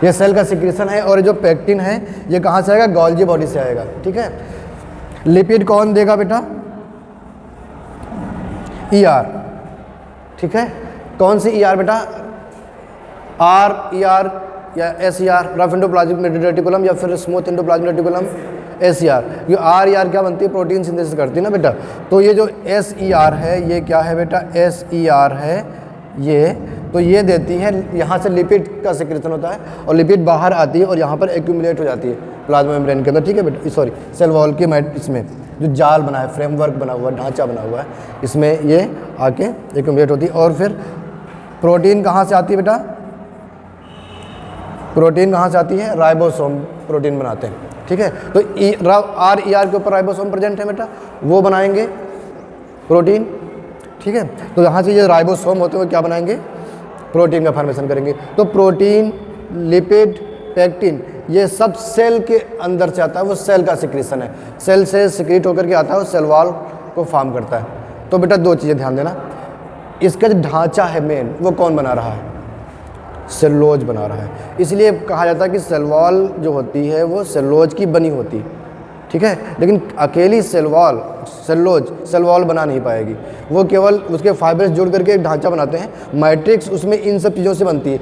Speaker 1: ये सेल का सिक्रीशन है। और जो पेक्टिन है ये कहाँ से आएगा, गोल्जी बॉडी से आएगा। ठीक है, लिपिड कौन देगा बेटा, ER। ठीक है, कौन सी ER बेटा, RER या SER, रफ एंडोप्लाज्मिक रेटिकुलम या फिर स्मूथ एंडोप्लाज्मिक रेटिकुलम, SER। ये RER क्या बनती है, प्रोटीन सिंथेसिस करती है ना बेटा। तो ये जो SER है ये क्या है बेटा, SER है ये, तो ये देती है, यहाँ से लिपिड का सिक्रेशन होता है और लिपिड बाहर आती है और यहाँ पर एक्यूमुलेट हो जाती है प्लाज्मा मेम्ब्रेन के अंदर। ठीक है बेटा, सॉरी सेल वॉल के इसमें जो जाल बना है, फ्रेमवर्क बना हुआ है, ढांचा बना हुआ है, इसमें ये आके एक्यूमुलेट होती है। और फिर प्रोटीन कहाँ से आती है बेटा, प्रोटीन कहाँ से आती है, राइबोसोम प्रोटीन बनाते हैं। ठीक है, तो RER के ऊपर राइबोसोम प्रेजेंट है बेटा, वो बनाएंगे प्रोटीन। ठीक है, तो यहाँ से ये राइबोसोम होते हुए क्या बनाएंगे, प्रोटीन का फॉर्मेशन करेंगे। तो प्रोटीन, लिपिड, पेक्टिन ये सब सेल के अंदर से आता है, वो सेल का सिक्रीशन है, सेल से सिक्रीट होकर के आता है और सेल वॉल को फॉर्म करता है। तो बेटा दो चीज़ें ध्यान देना, इसका जो ढांचा है मेन वो कौन बना रहा है, सेलुलोज बना रहा है। इसलिए कहा जाता है कि सेल वॉल जो होती है वो सेलुलोज की बनी होती है। ठीक है, लेकिन अकेली सेलुलोज सेल वॉल बना नहीं पाएगी, वो केवल उसके फाइबर्स जोड़ करके एक ढांचा बनाते हैं, मैट्रिक्स उसमें इन सब चीज़ों से बनती है।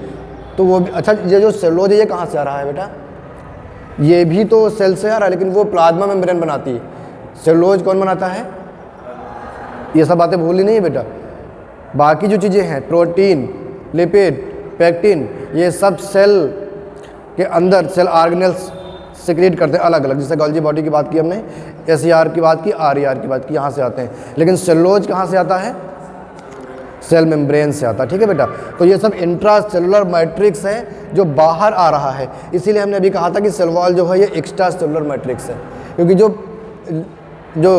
Speaker 1: तो वो भी अच्छा, ये जो सेलुलोज है ये कहाँ से आ रहा है बेटा, ये भी तो सेल से आ रहा है, लेकिन वो प्लाज्मा मेम्ब्रेन बनाती है। सेलुलोज कौन बनाता है, ये सब बातें भूलनी नहीं है बेटा। बाकी जो चीज़ें हैं, प्रोटीन, लिपिड, पेक्टिन, ये सब सेल के अंदर सेल ऑर्गेनेल्स सिक्रीट करते हैं अलग अलग। जैसे गोल्जी बॉडी की बात की हमने, SER की बात की, RER की बात की, यहाँ से आते हैं। लेकिन सेलुलोज कहाँ से आता है, सेल मेम्ब्रेन से आता है। ठीक है बेटा, तो ये सब इंट्रा सेलुलर मैट्रिक्स है जो बाहर आ रहा है। इसीलिए हमने अभी कहा था कि सेल वॉल जो है ये एक्स्ट्रा सेलुलर मैट्रिक्स है, क्योंकि जो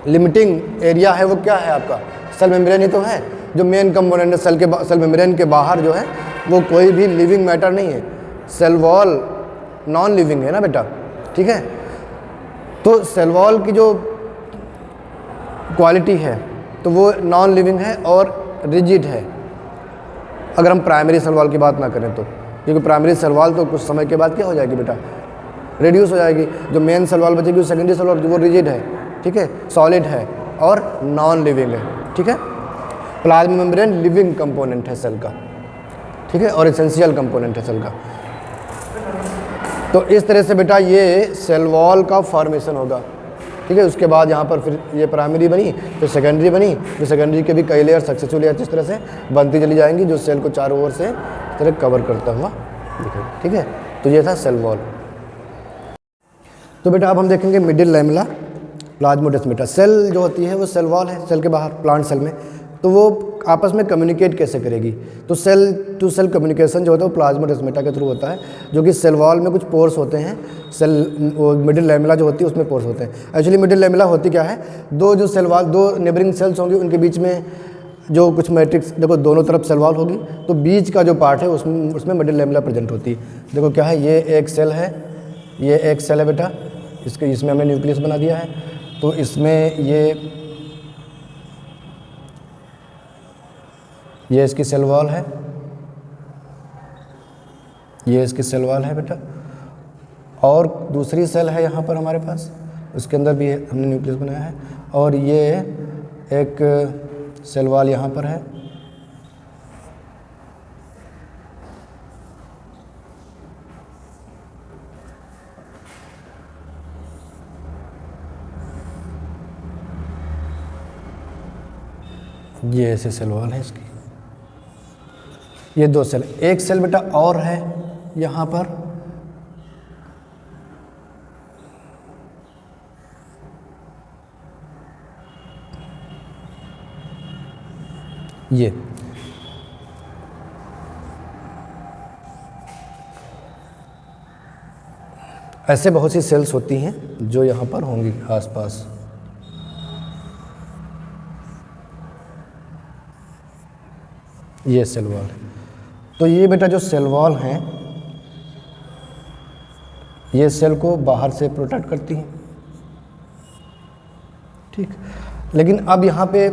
Speaker 1: लिमिटिंग एरिया है वो क्या है आपका, सेल मेम्ब्रेन ही तो है। जो मेन कंपोनेंट है सेल मेम्ब्रेन के बाहर जो है वो कोई भी लिविंग मैटर नहीं है। सेल वॉल नॉन लिविंग है ना बेटा। ठीक है, तो सेल वॉल की जो क्वालिटी है तो वो नॉन लिविंग है और रिजिड है, अगर हम प्राइमरी सेल वॉल की बात ना करें तो। क्योंकि प्राइमरी सेल वॉल तो कुछ समय के बाद क्या हो जाएगी बेटा, रिड्यूस हो जाएगी। जो मेन सेल वॉल बचेगी वो सेकेंडरी सेल वॉल वो रिजिड है। ठीक है, सॉलिड है और नॉन लिविंग है। ठीक है, प्लाज्मा मेम्ब्रेन लिविंग कंपोनेंट है सेल का। ठीक है, और एसेंशियल कंपोनेंट है सेल का। तो इस तरह से बेटा ये सेल वॉल का फॉर्मेशन होगा। ठीक है, उसके बाद यहाँ पर फिर ये प्राइमरी बनी, फिर सेकेंडरी बनी, फिर सेकेंडरी के भी कई लेयर, सक्सेसिव लेयर इस तरह से बनती चली जाएंगी जो सेल को चारों ओर से इस तरह कवर करता हुआ दिखेगा। ठीक है, तो ये था सेल वॉल। तो बेटा अब हम देखेंगे मिडिल लैमेला प्लाज्मोडेस्माटा। सेल जो होती है वो सेल वॉल है, सेल के बाहर प्लांट सेल में, तो वो आपस में कम्युनिकेट कैसे करेगी। तो सेल टू सेल कम्युनिकेशन जो होता है वो प्लाज्मोडेस्माटा के थ्रू होता है, जो कि सेल वॉल में कुछ पोर्स होते हैं, सेल वो मिडिल लैमेला जो होती है उसमें पोर्स होते हैं। एक्चुअली मिडिल लैमेला होती क्या है, दो जो सेल वॉल, दो नेबरिंग सेल्स होंगी, उनके बीच में जो कुछ मैट्रिक्स, देखो दोनों तरफ सेल वॉल होगी, तो बीच का जो पार्ट है उसमें मिडिल लैमेला प्रेजेंट होती है। देखो क्या है, ये एक सेल है, ये एक सेल है बेटा, इसमें हमने न्यूक्लियस बना दिया है। तो इसमें ये इसकी सेल वॉल है, ये इसकी सेल वॉल है बेटा, और दूसरी सेल है यहाँ पर हमारे पास, उसके अंदर भी हमने न्यूक्लियस बनाया है, और ये एक सेल वॉल यहाँ पर है। ये ऐसे सेल वॉल है इसकी, ये दो सेल, एक सेल बेटा और है यहाँ पर, ये ऐसे बहुत सी सेल्स होती हैं जो यहाँ पर होंगी आसपास। ये सेल वॉल है। तो ये बेटा जो सेल वॉल हैं ये सेल को बाहर से प्रोटेक्ट करती हैं। ठीक, लेकिन अब यहाँ पे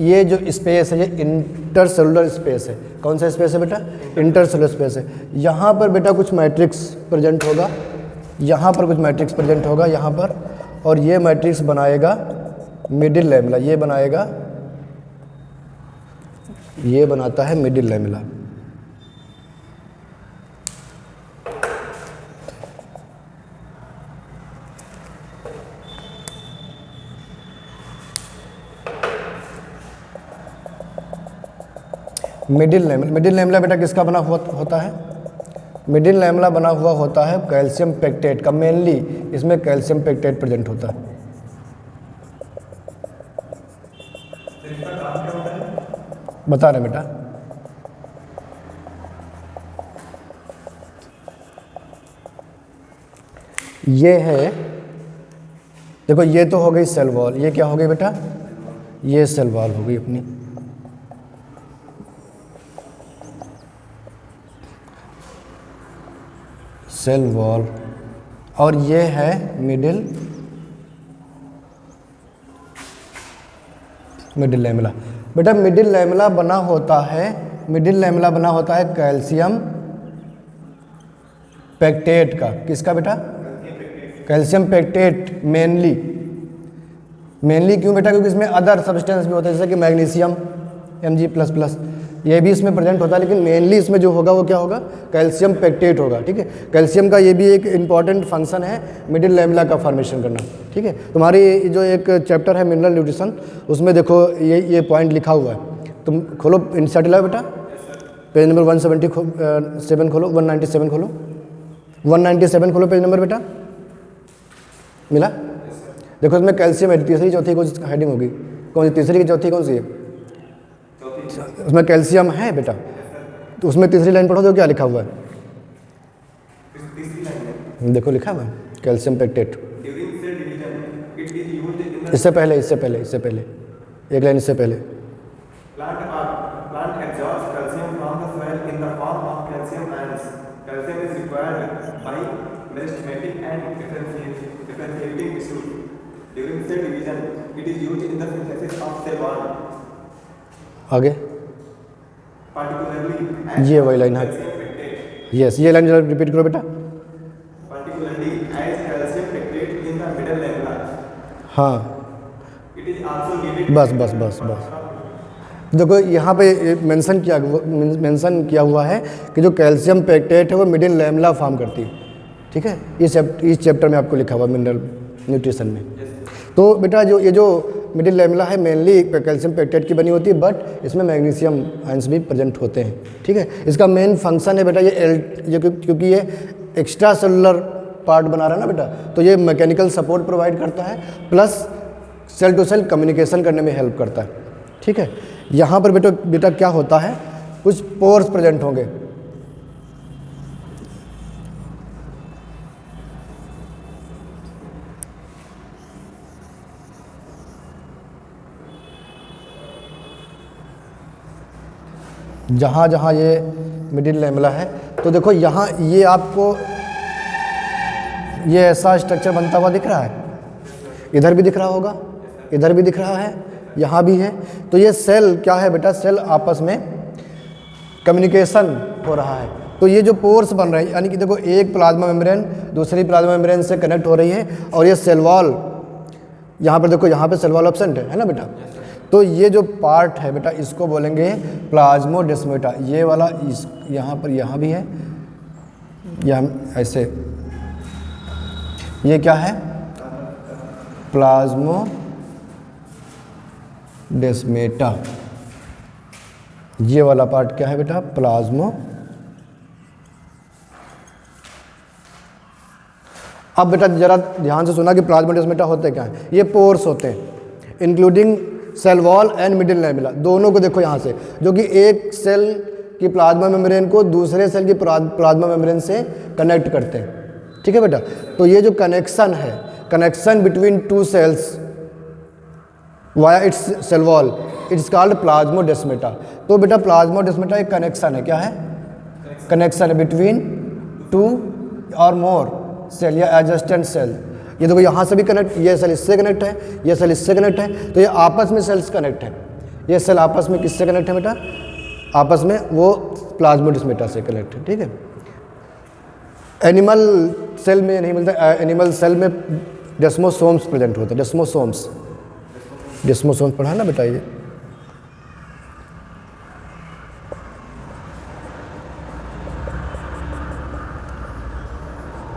Speaker 1: ये जो स्पेस है ये इंटरसेलुलर स्पेस है, कौन सा स्पेस है बेटा? इंटरसेलुलर स्पेस है। यहाँ पर बेटा कुछ मैट्रिक्स प्रेजेंट होगा, यहाँ पर कुछ मैट्रिक्स प्रेजेंट होगा यहाँ पर, और ये मैट्रिक्स बनाएगा मिडिल लैमेला, ये बनाएगा, ये बनाता है मिडिल लैमेला। मिडिल लैमेला बेटा किसका बना हुआ होता है? मिडिल लैमेला बना हुआ होता है कैल्शियम पेक्टेट का, मेनली इसमें कैल्शियम पेक्टेट प्रेजेंट होता है। बता रहे बेटा, ये है, देखो ये तो हो गई सेल वॉल, ये क्या हो गई बेटा? ये सेल वॉल हो गई अपनी। सेल वॉल, और ये है मिडिल लैमेला। बेटा मिडिल लैमेला बना होता है, मिडिल लैमेला बना होता है कैल्शियम पेक्टेट का। किसका बेटा? कैल्शियम पेक्टेट मेनली क्यों बेटा? क्योंकि इसमें अदर सब्सटेंस भी होते हैं, जैसे कि मैग्नीशियम Mg++, ये भी इसमें प्रेजेंट होता है, लेकिन मेनली इसमें जो होगा वो क्या होगा? कैल्शियम पेक्टेट होगा। ठीक है, कैल्शियम का ये भी एक इंपॉर्टेंट फंक्शन है मिडिल लैमेला का फॉर्मेशन करना। ठीक है, तुम्हारी जो एक चैप्टर है मिनरल न्यूट्रिशन, उसमें देखो ये पॉइंट लिखा हुआ है, तुम खोलो इंसर्ट लाओ बेटा, पेज नंबर 177 खोलो, 197 खोलो, 197 खोलो पेज नंबर बेटा, मिला? देखो इसमें कैल्शियम है, तीसरी चौथी कौन सी हेडिंग होगी? कौन सी तीसरी की चौथी कौन सी है? उसमें कैल्शियम है बेटा, तो उसमें तीसरी लाइन पढ़ो तो क्या लिखा हुआ है? देखो लिखा हुआ है कैल्शियम पेक्टेट। इससे पहले एक लाइन इससे पहले, आगे ये वही लाइन है। यस, ये लाइन रिपीट करो बेटा। हाँ, बस देखो यहाँ पे मेंशन किया हुआ है कि जो कैल्शियम पेक्टेट है वो मिडिल लैमेला फॉर्म करती है। ठीक है, इस चैप्टर में आपको लिखा हुआ मिनरल न्यूट्रिशन में। तो बेटा ये जो मिडिल लैमेला है मेनली कैल्शियम पेक्टेट की बनी होती है, बट इसमें मैग्नीशियम आयंस भी प्रेजेंट होते हैं। ठीक है, इसका मेन फंक्शन है बेटा ये क्योंकि ये एक्स्ट्रा सेलुलर पार्ट बना रहा है ना बेटा, तो ये मैकेनिकल सपोर्ट प्रोवाइड करता है, plus cell to cell communication करने में हेल्प करता है। ठीक है, यहाँ पर बेटा क्या होता है, कुछ पोर्स प्रेजेंट होंगे। जहाँ ये मिडिल लैमेला है, तो देखो यहाँ ये आपको ये ऐसा स्ट्रक्चर बनता हुआ दिख रहा है, इधर भी दिख रहा होगा, इधर भी दिख रहा है, यहाँ भी है। तो ये सेल क्या है बेटा? सेल आपस में कम्युनिकेशन हो रहा है। तो ये जो पोर्स बन रहे हैं, यानी कि देखो एक प्लाज्मा मेम्ब्रेन दूसरी प्लाज्मा मेम्ब्रेन से कनेक्ट हो रही है, और ये सेल वॉल, यहाँ पर देखो यहाँ पे सेल वॉल एब्सेंट है ना बेटा। तो ये जो पार्ट है बेटा इसको बोलेंगे प्लाज्मोडेस्माटा। ये वाला यहाँ पर यहाँ भी है, यहाँ ऐसे, ये क्या है? प्लाज्मोडेस्माटा। ये वाला पार्ट क्या है बेटा? प्लाज्मो। अब बेटा जरा ध्यान से सुना कि प्लाज्मोडेस्माटा होते क्या हैं। ये पोर्स होते हैं, including cell wall and middle lamella, दोनों को देखो यहाँ से, जो कि एक सेल की प्लाज्मा मेम्ब्रेन को दूसरे सेल की प्लाज्मा मेम्ब्रेन से कनेक्ट करते हैं। ठीक है बेटा, तो ये जो कनेक्शन है, connection between two cells via its cell wall, it's called plasmodesmata. तो बेटा प्लाज्मोडेस्माटा एक कनेक्शन है, क्या है? कनेक्शन है बिटवीन टू और मोर सेल या एडजेसेंट सेल। ये देखो यहाँ से भी कनेक्ट, ये सेल इससे कनेक्ट है, ये सेल इससे कनेक्ट है, तो ये आपस में सेल्स कनेक्ट है। ये सेल आपस में किससे कनेक्ट है बेटा? आपस में वो प्लाज्मोडेस्माटा से कनेक्ट है, ठीक है। एनिमल सेल में नहीं मिलता, एनिमल सेल में डेस्मोसोम्स प्रेजेंट होते हैं, डेस्मोसोम्स पढ़ा है ना बेटा ये।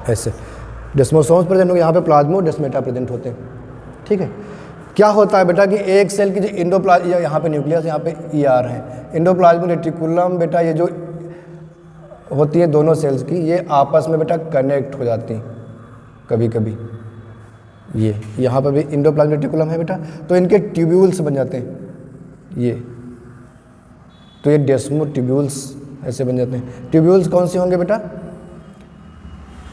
Speaker 1: ऐसे डेस्मोसोम्स प्रेजेंट होंगे, यहाँ पे प्लाज्मोडेस्माटा प्रेजेंट होते हैं, ठीक है। क्या होता है बेटा कि एक सेल की जो इंडोप्लाज्म, यहाँ पे न्यूक्लियस, यहाँ पे ER है, इंडोप्लाज्मिक रेटिकुलम बेटा ये जो होती है दोनों सेल्स की, ये आपस में बेटा कनेक्ट हो जाती हैं कभी कभी। ये यहाँ पर भी इंडोप्लाज्मिक रेटिकुलम है बेटा, तो इनके ट्यूब्यूल्स बन जाते हैं ये, तो ये डेस्मो ट्यूब्यूल्स ऐसे बन जाते हैं। ट्यूब्यूल्स कौन से होंगे बेटा?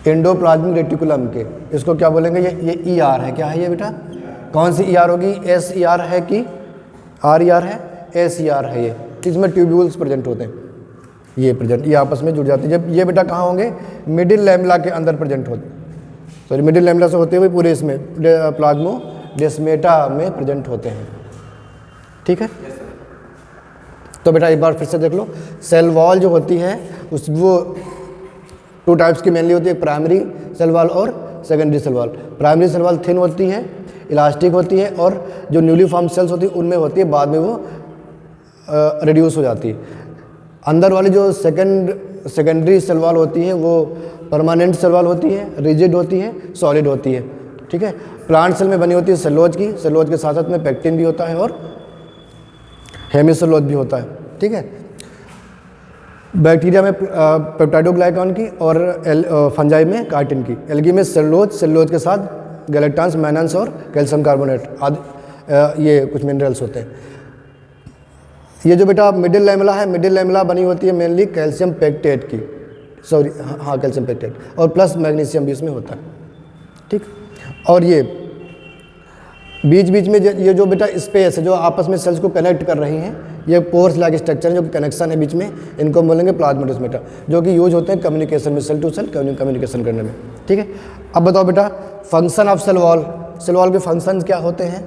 Speaker 1: इंडोप्लाज्मिक रेटिकुलम के। इसको क्या बोलेंगे? ये ER है। क्या है ये बेटा? कौन सी ER होगी? SER है कि RER है? SER है ये। इसमें ट्यूब्यूल्स प्रेजेंट होते हैं, ये प्रेजेंट, ये आपस में जुड़ जाते हैं। जब ये बेटा कहाँ होंगे? मिडिल लैमेला के अंदर प्रेजेंट होते हैं, सॉरी मिडिल लैमेला से होते हुए पूरे इसमें प्लाज्मोडेस्माटा में प्रेजेंट होते हैं, ठीक है। तो बेटा एक बार फिर से देख लो, सेल वॉल जो होती है उस वो 2 टाइप्स की मेनली होती है, प्राइमरी सेल वॉल और secondary cell wall. Primary cell wall thin होती है, इलास्टिक होती है, और जो न्यूली फॉर्म सेल्स होती है उनमें होती है, बाद में वो रिड्यूस हो जाती है। अंदर वाली जो सेकेंडरी सेल वॉल होती है वो परमानेंट सेल वॉल होती है, रिजिड होती है, सॉलिड होती है, ठीक है। प्लांट सेल में बनी होती है सेलोज की, सेलोज के साथ साथ में पेक्टिन भी होता है और हेमिसेलोज भी होता है, ठीक है। बैक्टीरिया में पेप्टाइडोग्लाइकान की और फंजाई में कार्टिन की। एल्गी में सेलुलोज के साथ गैलेक्टान्स, मैनन्स और कैल्शियम कार्बोनेट आदि ये कुछ मिनरल्स होते हैं। ये जो बेटा मिडिल लैमेला है, मिडिल लैमेला बनी होती है मेनली कैल्शियम पेक्टेट की, सॉरी हाँ कैल्शियम पेक्टेट, और प्लस मैग्नीशियम भी इसमें होता है, ठीक। और ये बीच बीच में ये जो बेटा स्पेस है जो आपस में सेल्स को कनेक्ट कर रही हैं, ये पोर्स लाइक स्ट्रक्चर है जो कनेक्शन है बीच में, इनको हम बोलेंगे प्लाज्मोडेस्माटा, जो कि यूज होते हैं कम्युनिकेशन में, सेल टू सेल कम्युनिकेशन करने में, ठीक है। अब बताओ बेटा function of cell wall, cell wall के फंक्शन क्या होते हैं?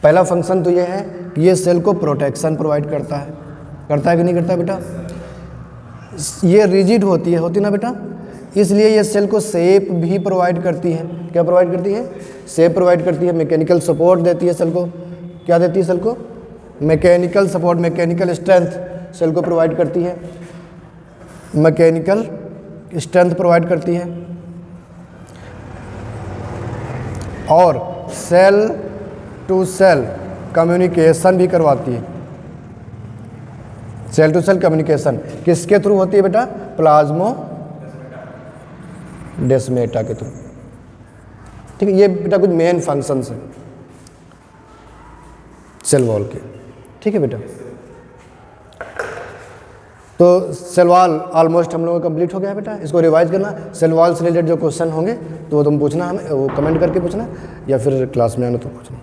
Speaker 1: पहला फंक्शन तो ये है कि ये सेल को प्रोटेक्शन प्रोवाइड करता है कि नहीं करता है बेटा? ये रिजिड होती है ना बेटा, इसलिए ये सेल को शेप भी प्रोवाइड करती है। क्या प्रोवाइड करती है? शेप प्रोवाइड करती है। मैकेनिकल सपोर्ट देती है सेल को। क्या देती है सेल को? Mechanical support, mechanical strength cell को प्रोवाइड करती है, मैकेनिकल स्ट्रेंथ प्रोवाइड करती है, और सेल टू सेल कम्युनिकेशन भी करवाती है। सेल टू सेल कम्युनिकेशन किसके थ्रू होती है बेटा? प्लाज्मोडेस्माटा के थ्रू, ठीक है। ये बेटा कुछ मेन फंक्शंस हैं सेल वॉल के, ठीक है बेटा। तो सेल वॉल ऑलमोस्ट हम लोगों का कंप्लीट हो गया है बेटा। इसको रिवाइज करना। सेल वॉल से रिलेटेड जो क्वेश्चन होंगे तो वो तुम पूछना, हमें वो कमेंट करके पूछना, या फिर क्लास में आना तो पूछना।